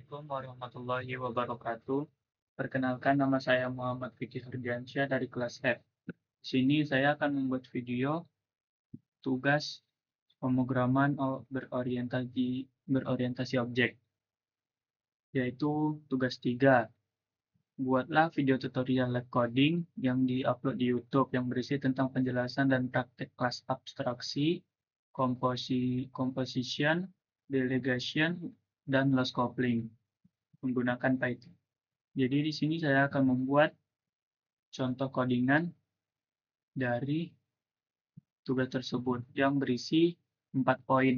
Assalamualaikum warahmatullahi wabarakatuh. Perkenalkan, nama saya Muhammad Fikri Hardiansyah dari kelas F. Di sini saya akan membuat video tugas pemrograman berorientasi objek, yaitu tugas 3. Buatlah video tutorial live coding yang diupload di YouTube yang berisi tentang penjelasan dan praktek kelas abstraksi, composition, delegation, dan loss coupling menggunakan Python. Jadi di sini saya akan membuat contoh codingan dari tugas tersebut yang berisi 4 poin,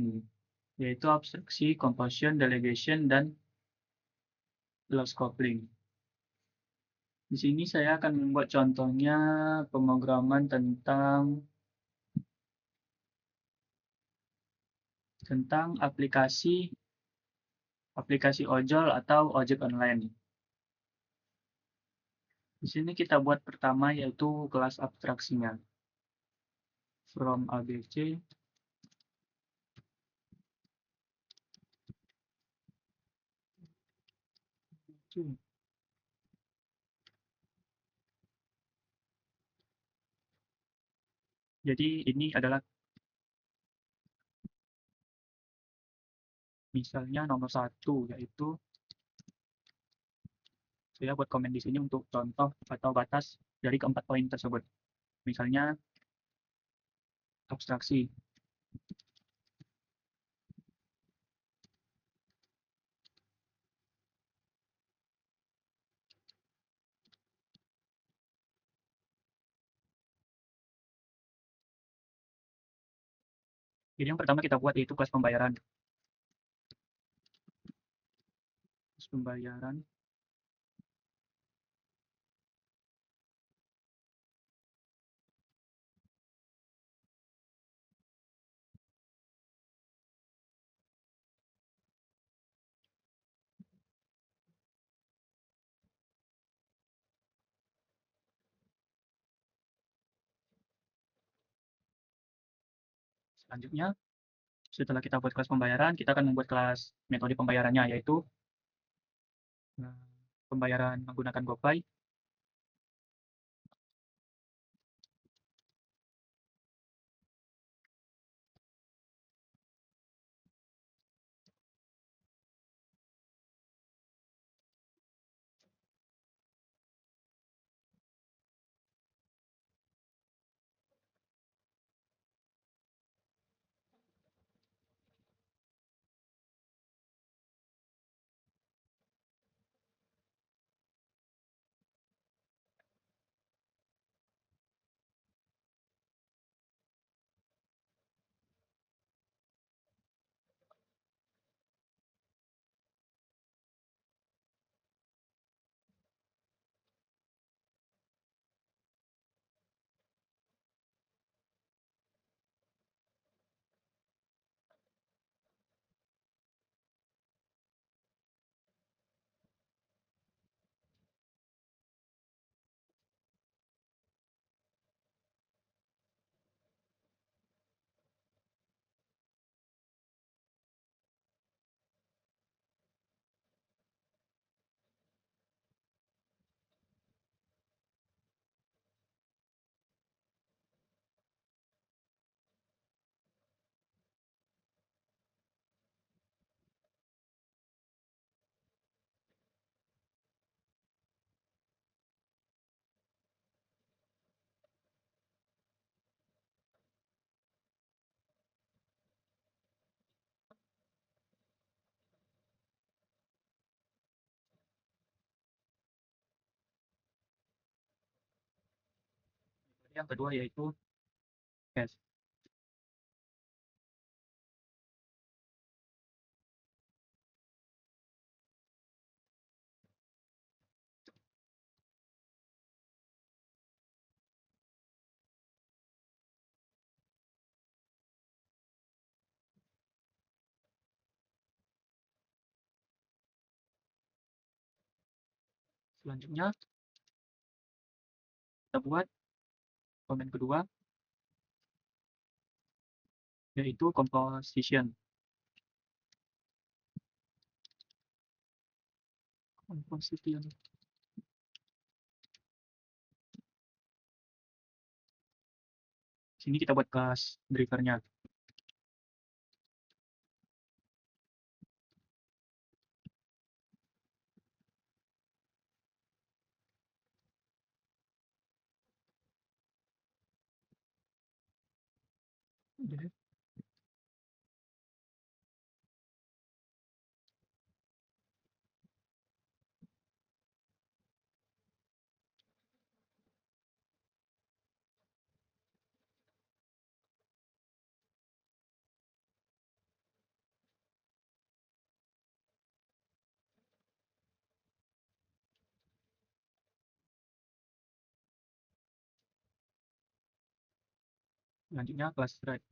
yaitu abstraksi, composition, delegation, dan loss coupling. Di sini saya akan membuat contohnya pemrograman tentang aplikasi ojol atau ojek online. Di sini kita buat pertama yaitu kelas abstraksinya. From ABC to. Jadi ini adalah misalnya nomor 1, yaitu saya buat komen di sini untuk contoh atau batas dari keempat poin tersebut. Misalnya abstraksi. Jadi yang pertama kita buat yaitu kelas pembayaran. Kelas pembayaran. Selanjutnya, setelah kita buat kelas pembayaran, kita akan membuat kelas metode pembayarannya, yaitu pembayaran menggunakan GoPay. Yang kedua yaitu cash. Selanjutnya, kita buat komen kedua, yaitu composition. Konstitusi. Sini kita buat kelas drivernya. Oke. Selanjutnya kelas drive.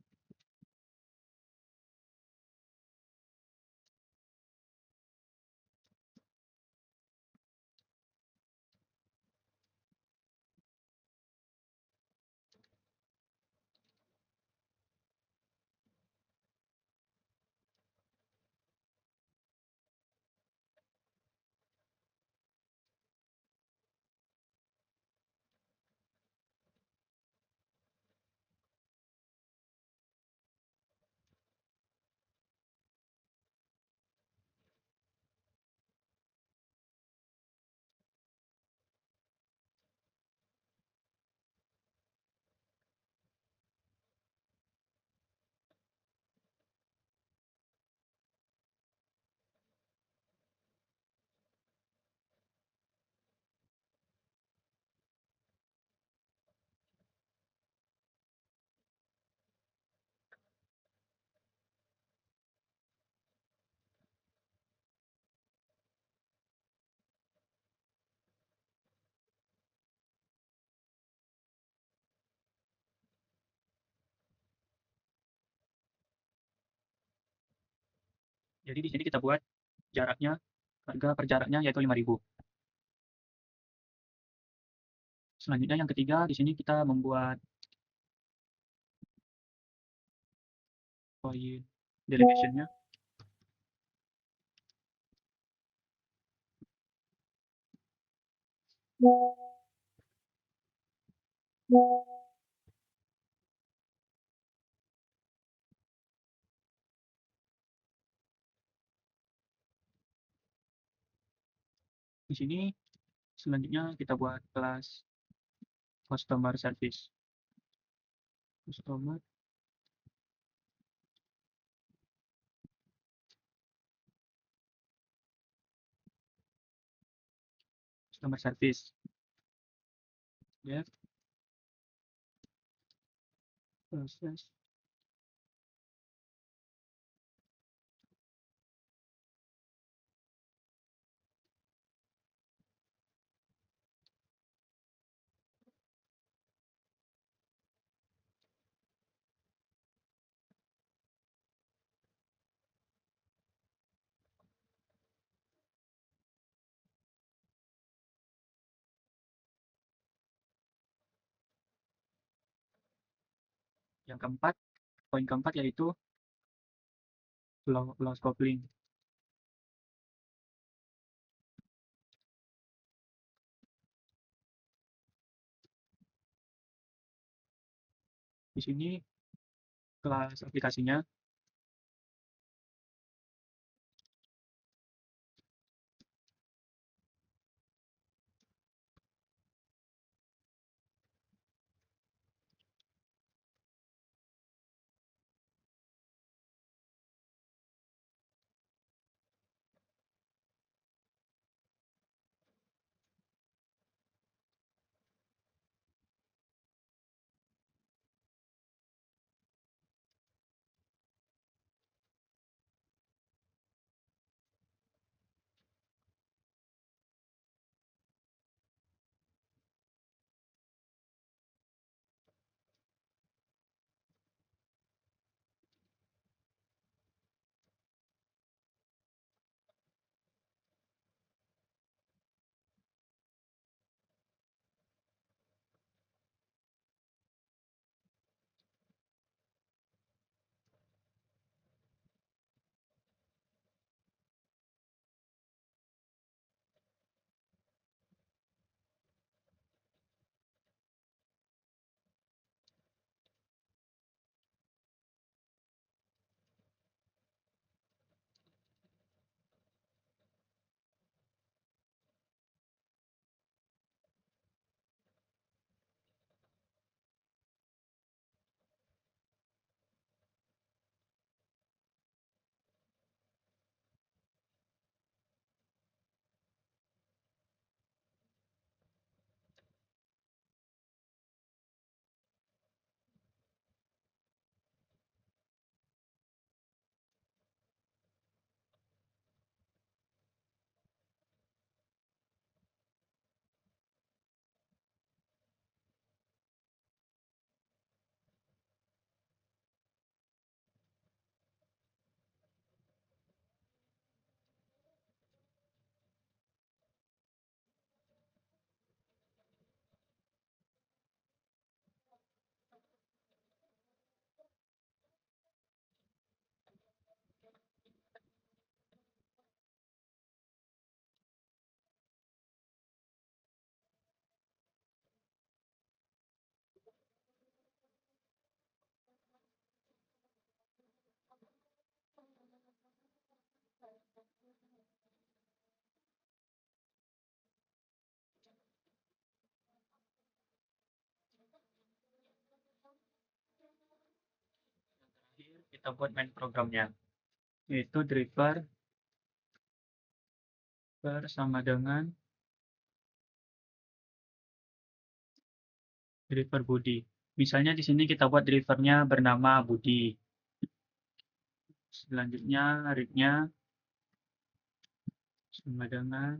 Jadi di sini kita buat jaraknya, harga per jaraknya yaitu 5.000. Selanjutnya yang ketiga, di sini kita membuat koin delegation-nya. Di sini selanjutnya kita buat kelas customer service. Customer customer service. Ya, proses. Yang keempat, poin keempat yaitu loss coupling. Di sini kelas aplikasinya. kita buat main programnya, yaitu driver sama dengan driver Budi. Misalnya di sini kita buat drivernya bernama Budi. Selanjutnya read-nya sama dengan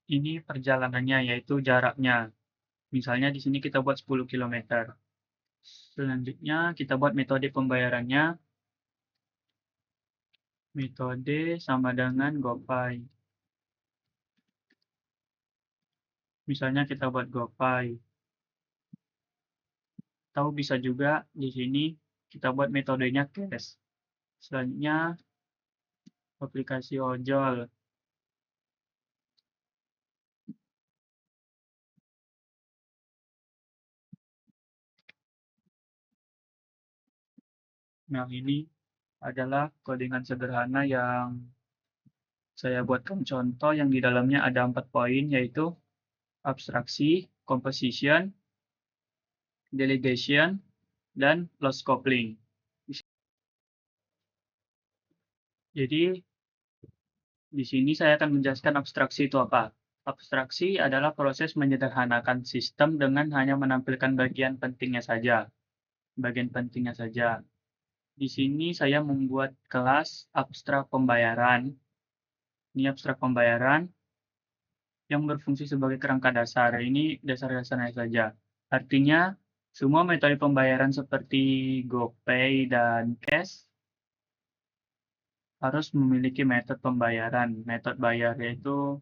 ini perjalanannya, yaitu jaraknya. Misalnya di sini kita buat 10 km. Selanjutnya kita buat metode pembayarannya. Metode sama dengan GoPay. Misalnya kita buat GoPay. Atau bisa juga di sini kita buat metodenya cash. Selanjutnya aplikasi ojol. Nah, ini adalah codingan sederhana yang saya buatkan contoh yang di dalamnya ada 4 poin, yaitu abstraksi, composition, delegation, dan loss coupling. Jadi, di sini saya akan menjelaskan abstraksi itu apa. Abstraksi adalah proses menyederhanakan sistem dengan hanya menampilkan bagian pentingnya saja. Bagian pentingnya saja. Di sini saya membuat kelas abstrak pembayaran. Ini abstrak pembayaran yang berfungsi sebagai kerangka dasar. Ini dasar-dasarnya saja. Artinya, semua metode pembayaran seperti GoPay dan Cash harus memiliki metode pembayaran. Metode bayar yaitu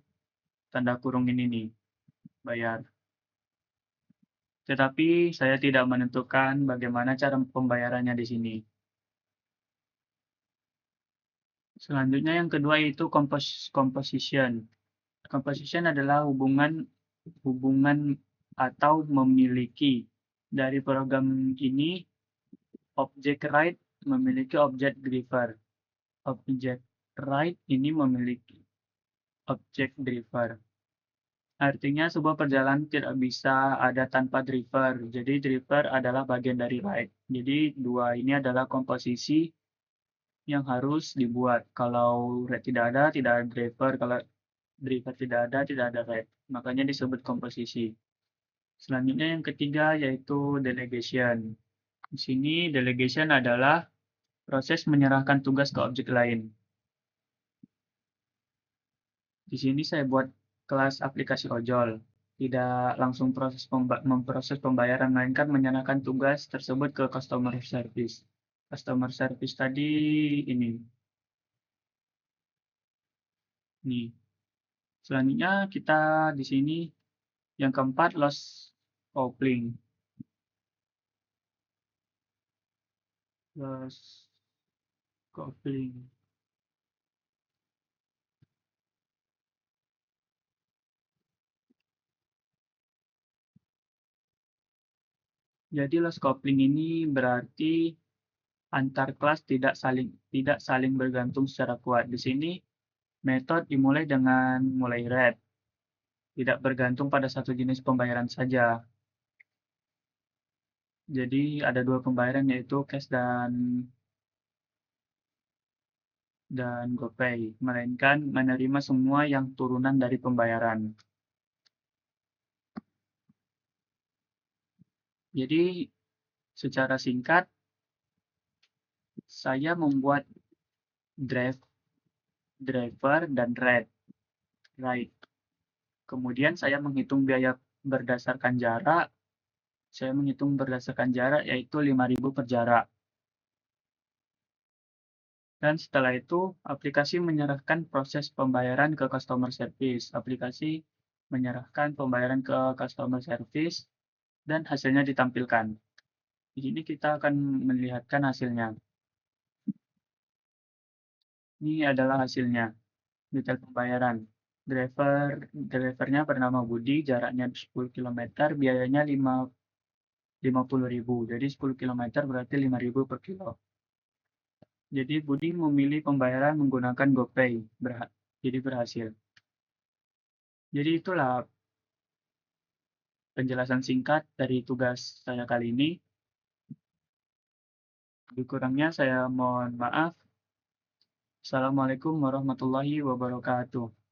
tanda kurung ini nih, bayar. Tetapi saya tidak menentukan bagaimana cara pembayarannya di sini. Selanjutnya yang kedua itu composition. Composition adalah hubungan atau memiliki. Dari program ini, objek write memiliki objek driver. Objek write ini memiliki objek driver. Artinya sebuah perjalanan tidak bisa ada tanpa driver. Jadi driver adalah bagian dari write. Jadi dua ini adalah komposisi yang harus dibuat. Kalau write tidak ada driver. Kalau driver tidak ada write. Makanya disebut komposisi. Selanjutnya yang ketiga yaitu delegation. Di sini delegation adalah proses menyerahkan tugas ke objek lain. Di sini saya buat kelas aplikasi ojol. Tidak langsung memproses pembayaran, melainkan menyerahkan tugas tersebut ke customer service. Customer service tadi ini. Nih. Selanjutnya kita di sini yang keempat loss coupling. Loss coupling. Jadi loss coupling ini berarti antar kelas tidak saling bergantung secara kuat. Di sini metode dimulai dengan mulai red, tidak bergantung pada satu jenis pembayaran saja. Jadi ada dua pembayaran yaitu cash dan GoPay, melainkan menerima semua yang turunan dari pembayaran. Jadi secara singkat saya membuat driver dan ride. Kemudian saya menghitung biaya berdasarkan jarak. Saya menghitung berdasarkan jarak yaitu 5.000 per jarak. Dan setelah itu, aplikasi menyerahkan proses pembayaran ke customer service. Aplikasi menyerahkan pembayaran ke customer service dan hasilnya ditampilkan. Di sini kita akan melihatkan hasilnya. Ini adalah hasilnya, detail pembayaran. Drivernya bernama Budi, jaraknya 10 kilometer, biayanya 50.000. Jadi 10 kilometer berarti 5.000 per kilo. Jadi Budi memilih pembayaran menggunakan GoPay. Jadi berhasil. Jadi itulah penjelasan singkat dari tugas saya kali ini. Lebih kurangnya saya mohon maaf. Assalamualaikum warahmatullahi wabarakatuh.